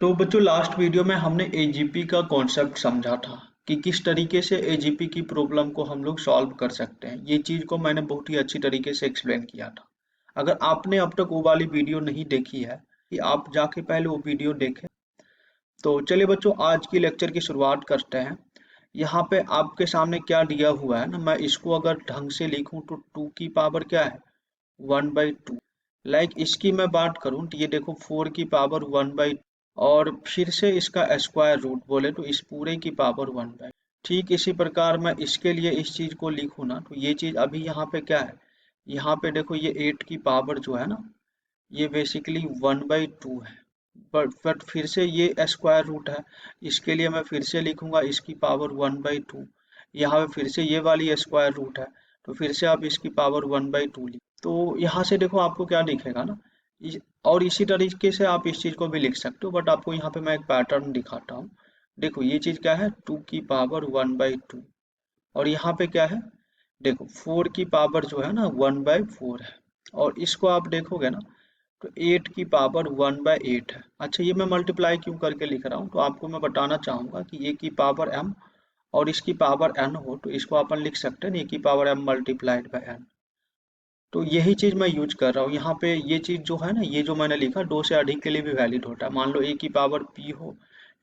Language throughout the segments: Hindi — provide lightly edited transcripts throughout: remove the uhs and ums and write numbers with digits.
तो बच्चों लास्ट वीडियो में हमने एजीपी का कॉन्सेप्ट समझा था कि किस तरीके से एजीपी की प्रॉब्लम को हम लोग सॉल्व कर सकते हैं। ये चीज़ को मैंने बहुत ही अच्छी तरीके से एक्सप्लेन किया था। अगर आपने अब तक वो वाली वीडियो नहीं देखी है कि आप जाके पहले वो वीडियो देखें। तो चलिए बच्चों आज की लेक्चर की शुरुआत करते हैं। यहाँ पे आपके सामने क्या दिया हुआ है ना, मैं इसको अगर ढंग से लिखूं तो 2 की पावर क्या है 1/2। लाइक इसकी मैं बात करूं तो ये देखो 4 की पावर 1/2 और फिर से इसका स्क्वायर रूट बोले तो इस पूरे की पावर 1/2। ठीक इसी प्रकार मैं इसके लिए इस चीज को लिखूं ना तो ये चीज अभी यहाँ पे क्या है, यहाँ पे देखो ये 8 की पावर जो है ना, ये बेसिकली 1/2 है। बट फिर से ये स्क्वायर रूट है, इसके लिए मैं फिर से लिखूंगा इसकी पावर 1/2। यहाँ पे फिर से ये वाली स्क्वायर रूट है, तो फिर से आप इसकी पावर 1/2 लिख। तो यहाँ से देखो आपको क्या दिखेगा ना, और इसी तरीके से आप इस चीज को भी लिख सकते हो, बट आपको यहाँ पे मैं एक पैटर्न दिखाता हूँ। देखो ये चीज क्या है 2 की पावर 1/2 और यहाँ पे क्या है, देखो 4 की पावर जो है ना 1/4 है और इसको आप देखोगे ना तो 8 की पावर 1/8 है। अच्छा ये मैं मल्टीप्लाई क्यों करके लिख रहा हूँ, तो आपको मैं बताना चाहूंगा कि ए की पावर m और इसकी पावर n हो तो इसको अपन लिख सकते हैं ए की power m multiplied by n। तो यही चीज मैं यूज कर रहा हूँ यहाँ पे। ये चीज जो है ना, ये जो मैंने लिखा 2 से अधिक के लिए भी वैलिड होता है। मान लो ए की पावर p हो,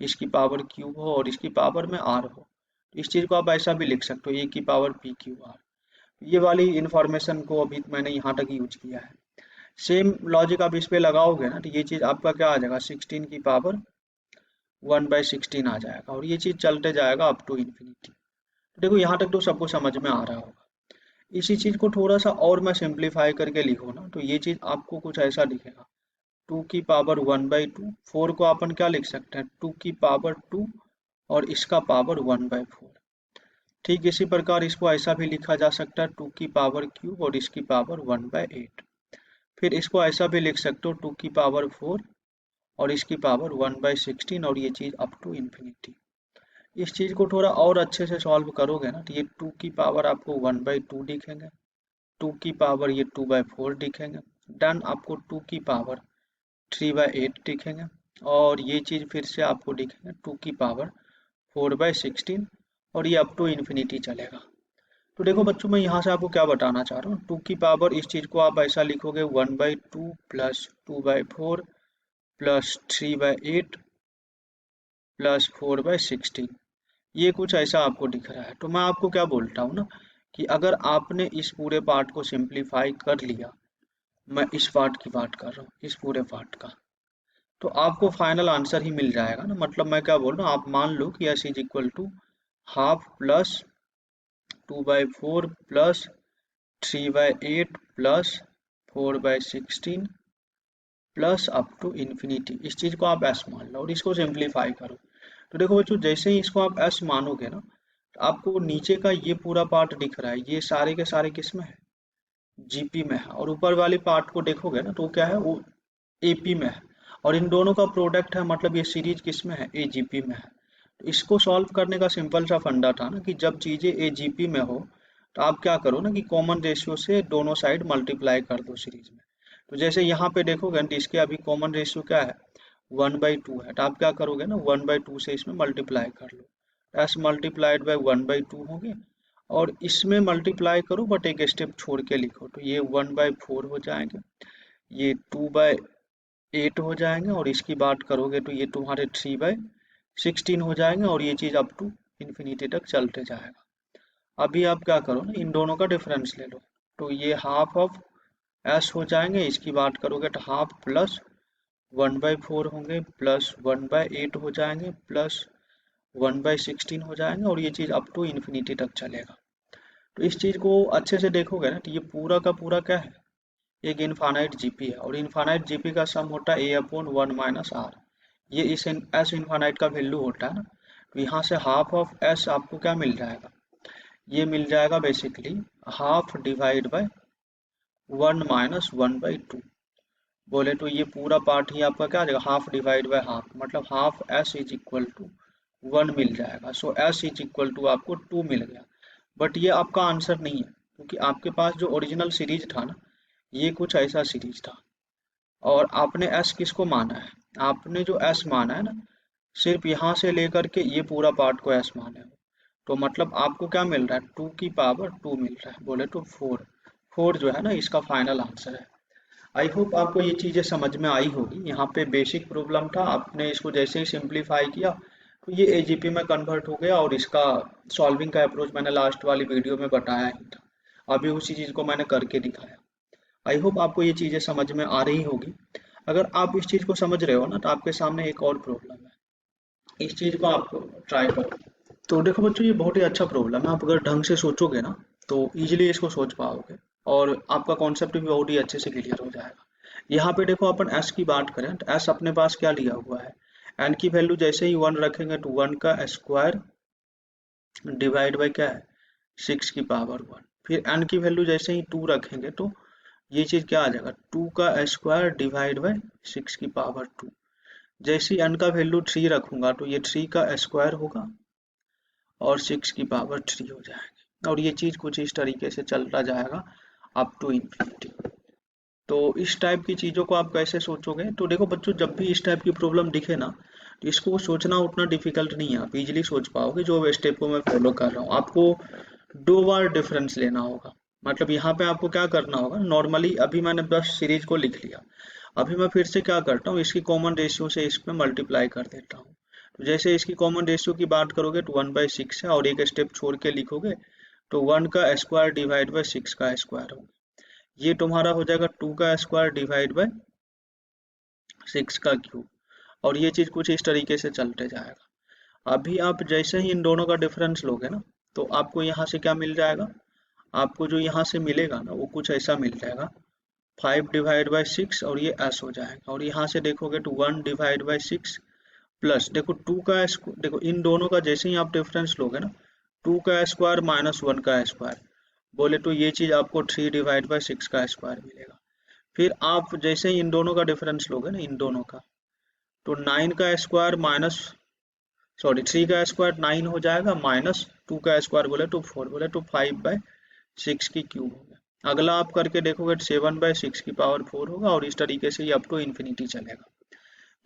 इसकी पावर q हो और इसकी पावर में r हो, तो इस चीज को आप ऐसा भी लिख सकते हो ए की पावर p q r। ये वाली इंफॉर्मेशन को अभी मैंने यहाँ तक यूज किया है। सेम लॉजिक आप इस पे लगाओगे ना तो ये चीज आपका क्या आ जाएगा 16 की पावर 1/16 आ जाएगा और ये चीज चलते जाएगा अप टू इन्फिनिटी। देखो यहाँ तक तो सबको समझ में आ रहा होगा। इसी चीज को थोड़ा सा और मैं सिंप्लीफाई करके लिखूँ ना तो ये चीज आपको कुछ ऐसा दिखेगा 2 की पावर 1/2। 4 को अपन क्या लिख सकते हैं 2 की पावर 2 और इसका पावर 1/4। ठीक इसी प्रकार इसको ऐसा भी लिखा जा सकता है 2 की पावर क्यूब और इसकी पावर 1/8। फिर इसको ऐसा भी लिख सकते हो 2 की पावर 4 और इसकी पावर 1/16 और ये चीज अप टू इन्फिनिटी। इस चीज को थोड़ा और अच्छे से सॉल्व करोगे ना तो ये 2 की पावर आपको 1/2 दिखेंगे, 2 की पावर ये 2/4 दिखेंगे, डन आपको 2 की पावर 3/8 दिखेंगे और ये चीज फिर से आपको दिखेंगे 2 की पावर 4/16 और ये अप टू इन्फिनिटी चलेगा। तो देखो बच्चों मैं यहाँ से आपको क्या बताना चाह रहा हूँ, 2 की पावर इस चीज को आप ऐसा लिखोगे 1/2 प्लस 2/4 प्लस 3/8 प्लस 4/16। ये कुछ ऐसा आपको दिख रहा है। तो मैं आपको क्या बोलता हूँ ना कि अगर आपने इस पूरे पार्ट को सिंप्लीफाई कर लिया, मैं इस पार्ट की बात कर रहा हूँ इस पूरे पार्ट का, तो आपको फाइनल आंसर ही मिल जाएगा ना। मतलब मैं क्या बोल रहा हूँ, आप मान लो कि S is equal to half plus 2/4 plus 3/8 plus 4/16 plus up to infinity. इस चीज को आप एस मान लो और इसको सिंप्लीफाई करो। तो देखो बच्चों जैसे ही इसको आप एस मानोगे ना तो आपको नीचे का ये पूरा पार्ट दिख रहा है, ये सारे के सारे किस में है जीपी में है, और ऊपर वाले पार्ट को देखोगे ना तो क्या है वो एपी में है, और इन दोनों का प्रोडक्ट है, मतलब ये सीरीज किस में है एजीपी में है। तो इसको सॉल्व करने का सिंपल सा फंडा था ना कि जब चीजें एजीपी में हो तो आप क्या करो ना कि कॉमन रेशियो से दोनों साइड मल्टीप्लाई कर दो सीरीज में। तो जैसे यहाँ पे देखोगे ना तो इसके अभी कॉमन रेशियो क्या है 1/2 है, तो आप क्या करोगे ना 1/2 से इसमें मल्टीप्लाई कर लो, एस मल्टीप्लाइड बाई 1/2 हो गया और इसमें मल्टीप्लाई करो बट एक स्टेप छोड़ के लिखो, तो ये 1/4 हो जाएंगे, ये 2/8 हो जाएंगे और इसकी बात करोगे तो ये तुम्हारे 3/16 हो जाएंगे और ये चीज अप टू इन्फिनिटी तक चलते जाएगा। अभी आप क्या करो ना इन दोनों का डिफरेंस ले लो, तो ये हाफ ऑफ एस हो जाएंगे, इसकी बात करोगे तो हाफ प्लस 1/4 होंगे प्लस 1/8 हो जाएंगे प्लस 1/16 हो जाएंगे और ये चीज अप टू इन्फिनिटी तक चलेगा। तो इस चीज को अच्छे से देखोगे ना तो ये पूरा का पूरा क्या है एक इनफाइनाइट जीपी है और इनफाइनाइट जीपी का सम होता है a/1 - r। ये इस एस इनफाइनाइट का वैल्यू होता है ना, तो यहाँ से हाफ ऑफ एस आपको क्या मिल जाएगा, ये मिल जाएगा बेसिकली हाफ डिवाइड बाय 1 - 1/2। बोले तो ये पूरा पार्ट ही आपका क्या आ जाएगा हाफ डिवाइड बाय हाफ, मतलब half S is equal to 1 मिल जाएगा। So S is equal to आपको 2 मिल गया। बट ये आपका आंसर नहीं है क्योंकि आपके पास जो ओरिजिनल सीरीज था ना ये कुछ ऐसा सीरीज था और आपने एस किसको माना है आपने जो एस माना है ना, सिर्फ यहाँ से लेकर के ये पूरा पार्ट को एस माने हो, तो मतलब आपको क्या मिल रहा है, 2 की पावर 2 मिल रहा है, बोले तो 4। 4 जो है ना इसका फाइनल आंसर है। आई होप आपको ये चीज़ें समझ में आई होगी। यहाँ पे बेसिक प्रॉब्लम था, आपने इसको जैसे ही सिंप्लीफाई किया तो ये एजीपी में कन्वर्ट हो गया, और इसका सॉल्विंग का अप्रोच मैंने लास्ट वाली वीडियो में बताया ही था, अभी उसी चीज़ को मैंने करके दिखाया। आई होप आपको ये चीज़ें समझ में आ रही होगी। अगर आप इस चीज़ को समझ रहे हो ना, तो आपके सामने एक और प्रॉब्लम है, इस चीज़ को आपको ट्राई करो। तो देखो बच्चों, ये बहुत ही अच्छा प्रॉब्लम है, आप अगर ढंग से सोचोगे ना तो इजीली इसको सोच पाओगे, और आपका कॉन्सेप्ट भी बहुत ही अच्छे से क्लियर हो जाएगा। यहाँ पे देखो, अपन एस की बात करें तो एस अपने पास क्या लिया हुआ है, एन की वैल्यू जैसे ही 1 रखेंगे तो 1 का स्क्वायर डिवाइड बाय क्या है, 6 की पावर 1। फिर एन की वैल्यू जैसे ही 2 रखेंगे तो ये चीज क्या आ जाएगा, 2 का स्क्वायर डिवाइड बाय 6 की पावर 2। जैसे ही एन का वैल्यू 3 रखूंगा तो ये 3 का स्क्वायर होगा और 6 की पावर 3 हो जाएगी, और ये चीज कुछ इस तरीके से चलता जाएगा अप टू इंफिनिटी। तो इस टाइप की चीज़ों को आप कैसे सोचोगे, तो देखो बच्चों, जब भी इस टाइप की प्रॉब्लम दिखे ना, तो इसको सोचना उतना डिफिकल्ट नहीं है, आप इजीली सोच पाओगे। जो स्टेप को मैं फॉलो कर रहा हूँ, आपको 2 बार डिफरेंस लेना होगा। मतलब यहाँ पे आपको क्या करना होगा, नॉर्मली अभी मैंने बस सीरीज को लिख लिया, अभी मैं फिर से क्या करता हूँ, इसकी कॉमन रेशियो से इसमें मल्टीप्लाई कर देता हूँ। तो जैसे इसकी कॉमन रेशियो की बात करोगे तो 1/6 है, और एक स्टेप छोड़ के लिखोगे तो 1 का स्क्वायर डिवाइड बाय 6 का स्क्वायर होगा। ये तुम्हारा हो जाएगा 2 का स्क्वायर डिवाइड बाय 6 का क्यूब, और ये चीज कुछ इस तरीके से चलते जाएगा। अभी आप जैसे ही इन दोनों का डिफरेंस लोगे ना, तो आपको यहाँ से क्या मिल जाएगा, आपको जो यहाँ से मिलेगा ना वो कुछ ऐसा मिल जाएगा, 5/6, और ये एस हो जाएगा। और यहाँ से देखोगे तो 1/6 प्लस, देखो 2 का देखो इन दोनों का जैसे ही आप डिफरेंस लोगे ना, 2 का स्क्वायर माइनस 1 का स्क्वायर, बोले तो ये चीज आपको 3/6 का स्क्वायर मिलेगा। फिर आप जैसे ही इन दोनों का डिफरेंस लोगे ना, इन दोनों का, तो 9 का स्क्वायर माइनस, सॉरी 3 का स्क्वायर 9 हो जाएगा, माइनस 2 का स्क्वायर बोले तो 4, बोले तो 5/6 की क्यूब होगा। अगला आप करके देखोगे 7/6 की पावर 4 होगा, और इस तरीके से ये अप टू इन्फिनिटी चलेगा।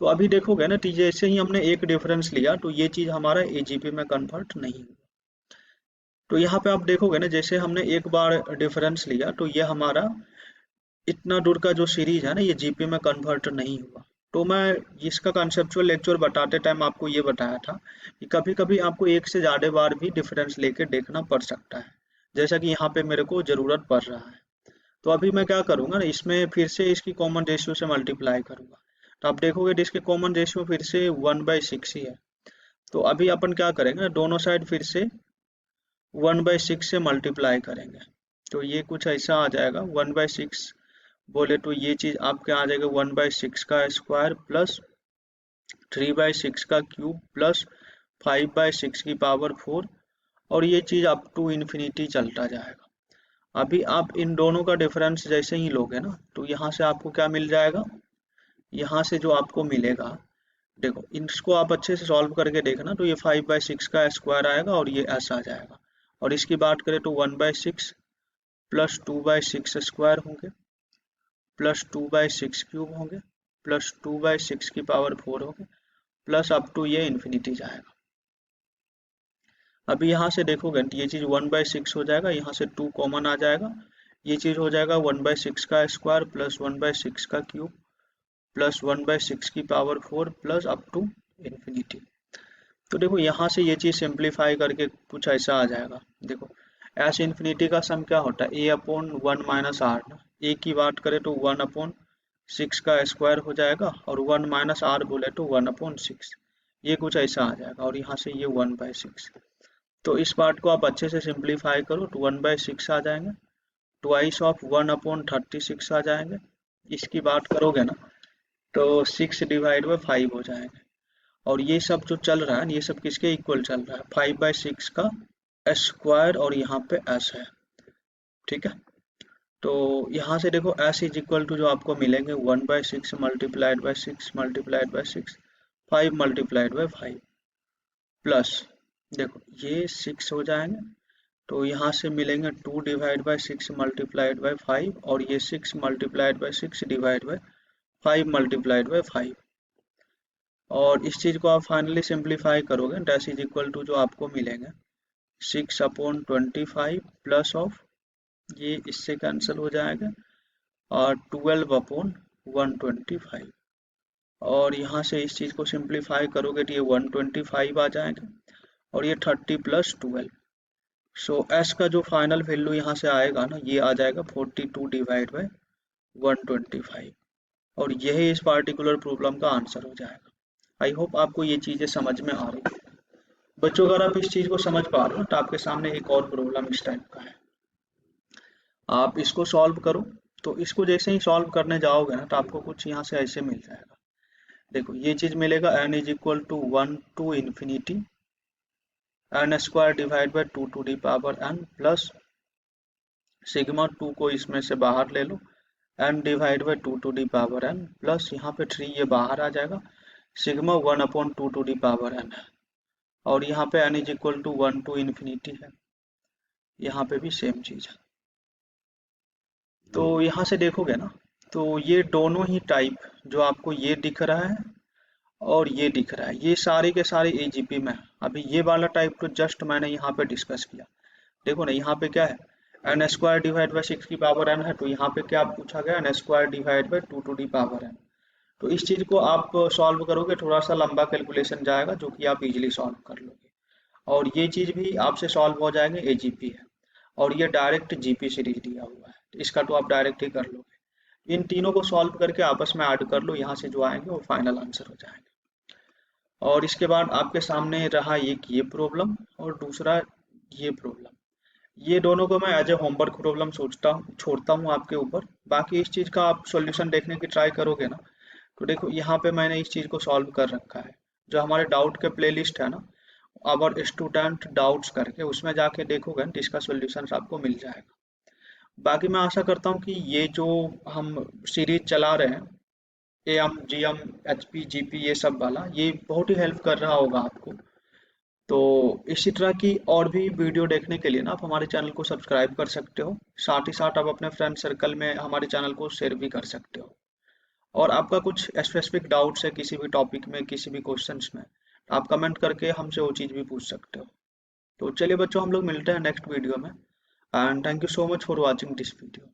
तो अभी देखोगे ना, जैसे ही हमने एक डिफरेंस लिया तो ये चीज हमारा एजीपी में कन्वर्ट नहीं हुआ। तो यहाँ पे आप देखोगे ना, जैसे हमने एक बार डिफरेंस लिया तो ये हमारा इतना दूर का जो सीरीज है ना, ये जीपी में कन्वर्ट नहीं हुआ। तो मैं इसका कंसेप्चुअल लेक्चर बताते टाइम आपको ये बताया था कि कभी कभी आपको एक से ज्यादा बार भी डिफरेंस लेके देखना पड़ सकता है, जैसा कि यहाँ पे मेरे को जरूरत पड़ रहा है। तो अभी मैं क्या करूंगा ना, इसमें फिर से इसकी कॉमन रेशियो से मल्टीप्लाई करूंगा, तो आप देखोगे तो इसके कॉमन रेशियो फिर से 1/6 ही है। तो अभी अपन क्या करेंगे ना, दोनों साइड फिर से 1/6 से मल्टीप्लाई करेंगे, तो ये कुछ ऐसा आ जाएगा 1/6, बोले तो ये चीज आपके आ जाएगा 1/6 का स्क्वायर प्लस 3/6 का क्यूब प्लस 5/6 की पावर 4, और ये चीज अप टू इन्फिनिटी चलता जाएगा। अभी आप इन दोनों का डिफरेंस जैसे ही लोगे ना, तो यहाँ से आपको क्या मिल जाएगा, यहाँ से जो आपको मिलेगा, देखो इसको आप अच्छे से सॉल्व करके देखना, तो ये 5/6 का स्क्वायर आएगा और ये ऐसा आ जाएगा। और इसकी बात करें तो 1/6 प्लस 2/6 स्क्वायर होंगे, प्लस 2/6 क्यूब होंगे, प्लस 2/6 की पावर 4 होंगे, प्लस अप टू ये इन्फिनिटी जाएगा। अभी यहाँ से देखोगे तो ये चीज 1/6 हो जाएगा, यहाँ से 2 कॉमन आ जाएगा, ये चीज हो जाएगा 1/6 का स्क्वायर प्लस 1/6 का क्यूब प्लस 1/6 की power 4 plus up to infinity. तो देखो यहाँ से ये चीज सिंप्लीफाई करके कुछ ऐसा आ जाएगा। देखो एस इन्फिनिटी का सम क्या होता है, a/1 माइनस आर ना, ए की बात करें तो 1/6 का स्क्वायर हो जाएगा, और 1 माइनस आर बोले तो 1/6, ये कुछ ऐसा आ जाएगा, और यहाँ से ये 1/6। तो इस पार्ट को आप अच्छे से सिंप्लीफाई करो तो 1/6 आ जाएंगे, ट्वाइस ऑफ 1/36 आ जाएंगे। इसकी बात करोगे ना तो 6/5 हो जाएंगे, और ये सब जो चल रहा है ये सब किसके इक्वल चल रहा है, 5/6 का स्क्वायर, और यहाँ पे s है, ठीक है। तो यहाँ से देखो s इज इक्वल टू जो आपको मिलेंगे 1/6 multiplied by 6 multiplied by 6, 5 multiplied by 5 plus, देखो ये 6 हो जाएंगे, तो यहाँ से मिलेंगे 2/6 मल्टीप्लाइड बाई 5, और ये 6 multiplied by 6 divide by 5 multiplied by 5, और इस चीज को आप फाइनली सिंप्लीफाई करोगे, डैश इज इक्वल टू जो आपको मिलेंगे 6/25 प्लस ऑफ ये इससे कैंसिल हो जाएगा और 12/125, और यहाँ से इस चीज को सिंप्लीफाई करोगे तो ये 125 आ जाएगा और ये 30 प्लस 12। सो एस का जो फाइनल वैल्यू यहाँ से आएगा ना, ये आ जाएगा 42 डिवाइड बाई 125, और यही इस पार्टिकुलर प्रॉब्लम का आंसर हो जाएगा। आई होप आपको ये चीजें समझ में आ रही है बच्चों। अगर आप इस चीज को समझ पा रहे हो तो आपके सामने एक और प्रॉब्लम इस टाइप का है, आप इसको सॉल्व करो। तो इसको जैसे ही सॉल्व करने जाओगे ना तो आपको कुछ यहाँ से ऐसे मिल जाएगा। देखो ये चीज मिलेगा n is equal to 1 to infinity n square divide by 2 to the power n plus sigma 2 को इसमें से बाहर ले लो n divide by 2 to the power n plus यहाँ पे 3 ये बाहर आ जाएगा sigma 1/2 to the power n है, और यहाँ पे n is equal to 1 to infinity है, यहाँ पे भी सेम चीज है। तो यहाँ से देखोगे ना तो ये दोनों ही टाइप जो आपको ये दिख रहा है और ये दिख रहा है, ये सारे के सारे एजीपी में है। अभी ये वाला टाइप तो जस्ट मैंने यहाँ पे डिस्कस किया। देखो ना यहाँ पे क्या है, एन स्क्वायर डिवाइड बाई 6 की पावर n है, तो यहाँ पे क्या पूछा गया, N square divide by 2 to the power n। तो इस चीज को आप सॉल्व करोगे, थोड़ा सा लंबा कैलकुलेशन जाएगा जो कि आप इजीली सॉल्व कर लोगे, और ये चीज भी आपसे सॉल्व हो जाएंगे, एजीपी है और ये डायरेक्ट जीपी सीरीज दिया हुआ है, तो इसका तो आप डायरेक्ट ही कर लोगे। इन तीनों को सॉल्व करके आपस में ऐड कर लो, यहाँ से जो आएंगे वो फाइनल आंसर हो जाएंगे। और इसके बाद आपके सामने रहा एक ये प्रॉब्लम और दूसरा ये प्रॉब्लम, ये दोनों को मैं एज ए होमवर्क प्रॉब्लम सोचता हूँ, छोड़ता हूँ आपके ऊपर। बाकी इस चीज़ का आप सॉल्यूशन देखने की ट्राई करोगे ना तो देखो यहाँ पे मैंने इस चीज़ को सॉल्व कर रखा है, जो हमारे डाउट के प्लेलिस्ट है ना, अवर स्टूडेंट डाउट्स करके, उसमें जाके देखोगे तो इसका सॉल्यूशन आपको मिल जाएगा। बाकी मैं आशा करता हूँ कि ये जो हम सीरीज चला रहे हैं M G M H P G P ये सब वाला, ये बहुत ही हेल्प कर रहा होगा आपको। तो इसी तरह की और भी वीडियो देखने के लिए ना आप हमारे चैनल को सब्सक्राइब कर सकते हो, साथ ही साथ आप अपने फ्रेंड सर्कल में हमारे चैनल को शेयर भी कर सकते हो। और आपका कुछ स्पेसिफिक डाउट्स है किसी भी टॉपिक में, किसी भी क्वेश्चंस में, तो आप कमेंट करके हमसे वो चीज़ भी पूछ सकते हो। तो चलिए बच्चों, हम लोग मिलते हैं नेक्स्ट वीडियो में, and thank you so much for watching this video.